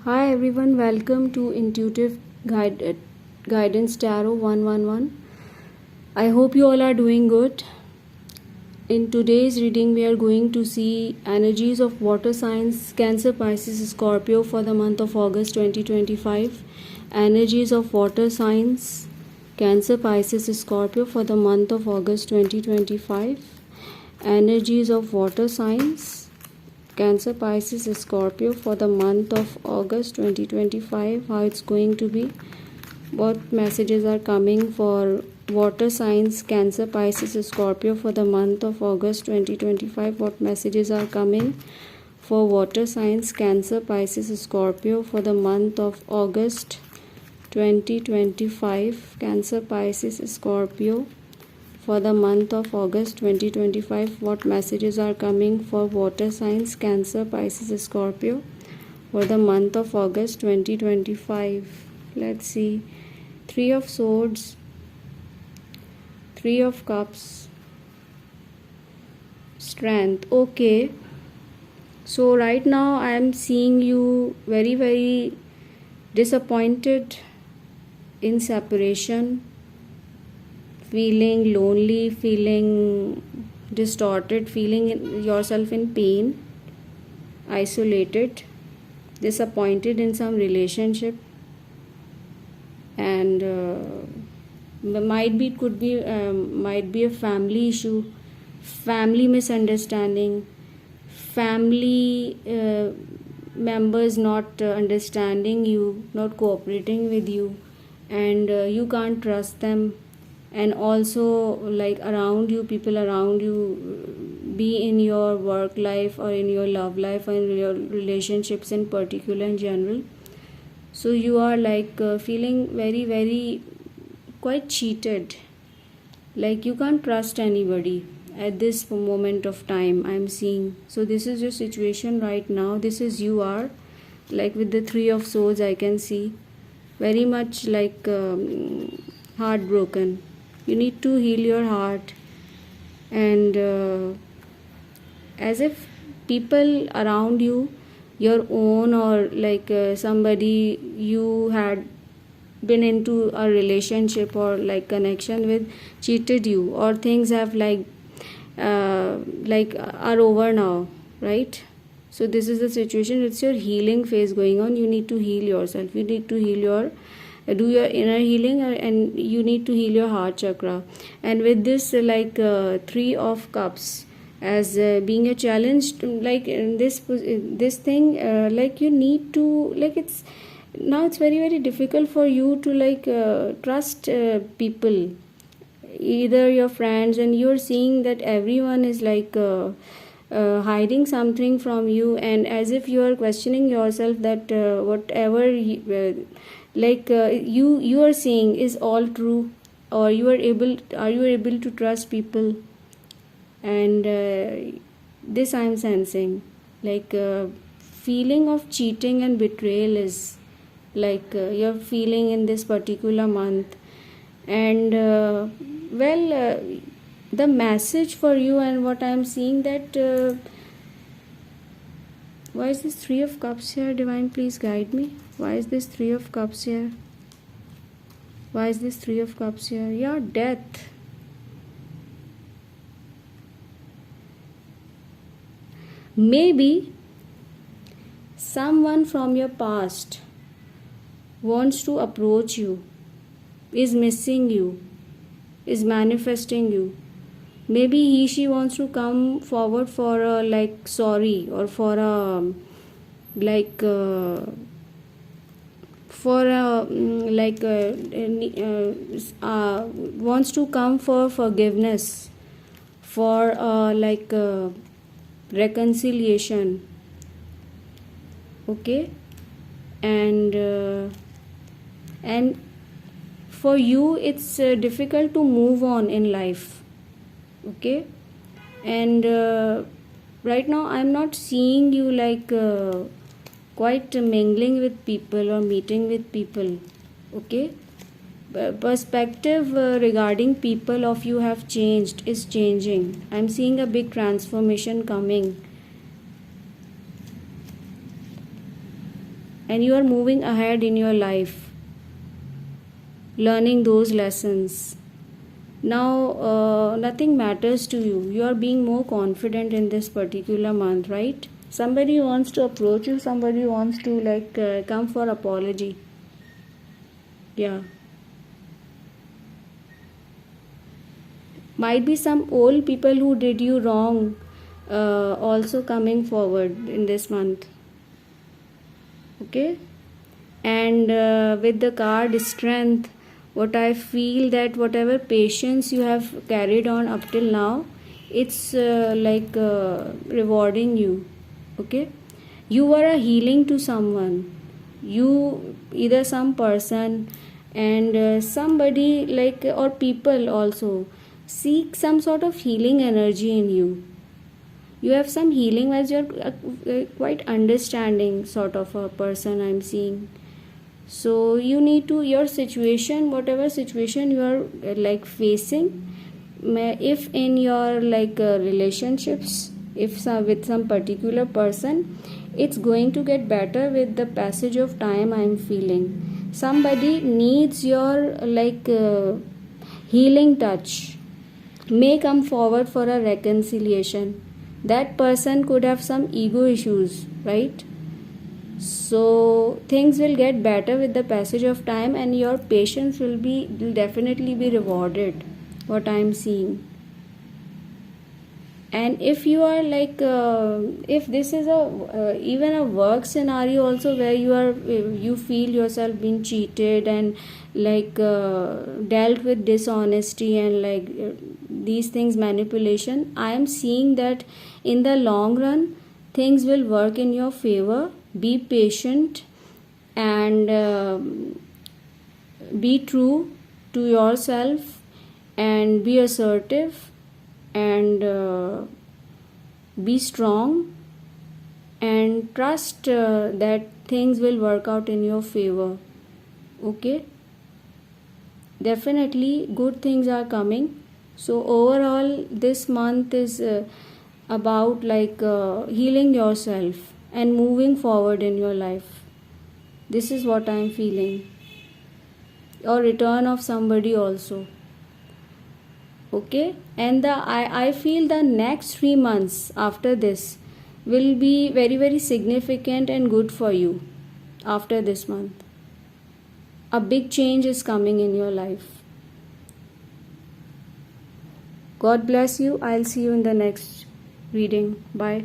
Hi everyone, welcome to Intuitive Guidance Tarot 111. I hope you all are doing good. In today's reading, we are going to see energies of water signs Cancer, Pisces, Scorpio for the month of August 2025. Energies of water signs Cancer, Pisces, Scorpio for the month of August 2025. Energies of water signs Cancer, Pisces, Scorpio for the month of August 2025. How it's going to be, what messages are coming for water signs Cancer, Pisces, Scorpio for the month of August 2025. What messages are coming for water signs Cancer, Pisces, Scorpio for the month of August 2025. Cancer, Pisces, Scorpio for the month of August 2025. What messages are coming for water signs Cancer, Pisces, Scorpio for the month of August 2025. Let's see. Three of Swords, Three of Cups, Strength. Okay, so right now I am seeing you very disappointed, in separation, feeling lonely, feeling distorted, feeling yourself in pain, isolated, disappointed in some relationship, and might be a family issue, family misunderstanding, family members not understanding you, not cooperating with you, and you can't trust them. And also, like, around you, people around you, be in your work life or in your love life or in your relationships in particular, in general, so you are like feeling very quite cheated, like you can't trust anybody at this moment of time, I'm seeing. So this is your situation right now. This is, you are like, with the Three of Swords, I can see very much like heartbroken. You need to heal your heart, and as if people around you, your own, or like somebody you had been into a relationship or like connection with, cheated you, or things have like are over now, right? So this is the situation. It's your healing phase going on. You need to heal yourself. You need to heal your do your inner healing, and you need to heal your heart chakra. And with this Three of Cups as being a challenge, like in this thing, like you need to, like, it's now it's very difficult for you to like trust people, either your friends, and you're seeing that everyone is like hiding something from you, and as if you are questioning yourself that whatever you are seeing is all true, or are you able to trust people. And this I'm sensing, like feeling of cheating and betrayal is like you're feeling in this particular month. And the message for you, and what I'm seeing, that why is this Three of Cups here? Divine, please guide me. Why is this Three of Cups here? Why is this Three of Cups here? Yeah, death. Maybe someone from your past wants to approach you, is missing you, is manifesting you. Maybe she wants to come forward for a like sorry, or for a like wants to come for forgiveness, for reconciliation. Okay, and for you it's difficult to move on in life. Okay, and right now I'm not seeing you like quite mingling with people or meeting with people. Okay, perspective regarding people of you have changed, is changing. I'm seeing a big transformation coming. and you are moving ahead in your life, learning those lessons. Now nothing matters to you. You are being more confident in this particular month, right? Somebody wants to approach you, somebody wants to come for apology. Yeah, might be some old people who did you wrong also coming forward in this month. Okay, and with the card strength, what I feel that whatever patience you have carried on up till now, it's rewarding you. Okay, you are a healing to someone, you either some person, and somebody or people also seek some sort of healing energy in you. You have some healing as you're quite understanding sort of a person I'm seeing. So you need to, your situation, whatever situation you are facing, if in your relationships, if with some particular person, it's going to get better with the passage of time. I'm feeling somebody needs your healing touch, may come forward for a reconciliation. That person could have some ego issues, right? So things will get better with the passage of time, and your patience will definitely be rewarded, what I am seeing. And if you are if this is a even a work scenario also, where you feel yourself being cheated and dealt with dishonesty and these things, manipulation, I am seeing that in the long run things will work in your favor. Be patient and be true to yourself and be assertive and be strong and trust that things will work out in your favor. Okay, definitely good things are coming. So overall this month is about healing yourself and moving forward in your life. This is what I am feeling. Or return of somebody also. Okay, and I feel the next 3 months after this will be very, very significant and good for you. After this month, a big change is coming in your life. God bless you. I'll see you in the next reading. Bye.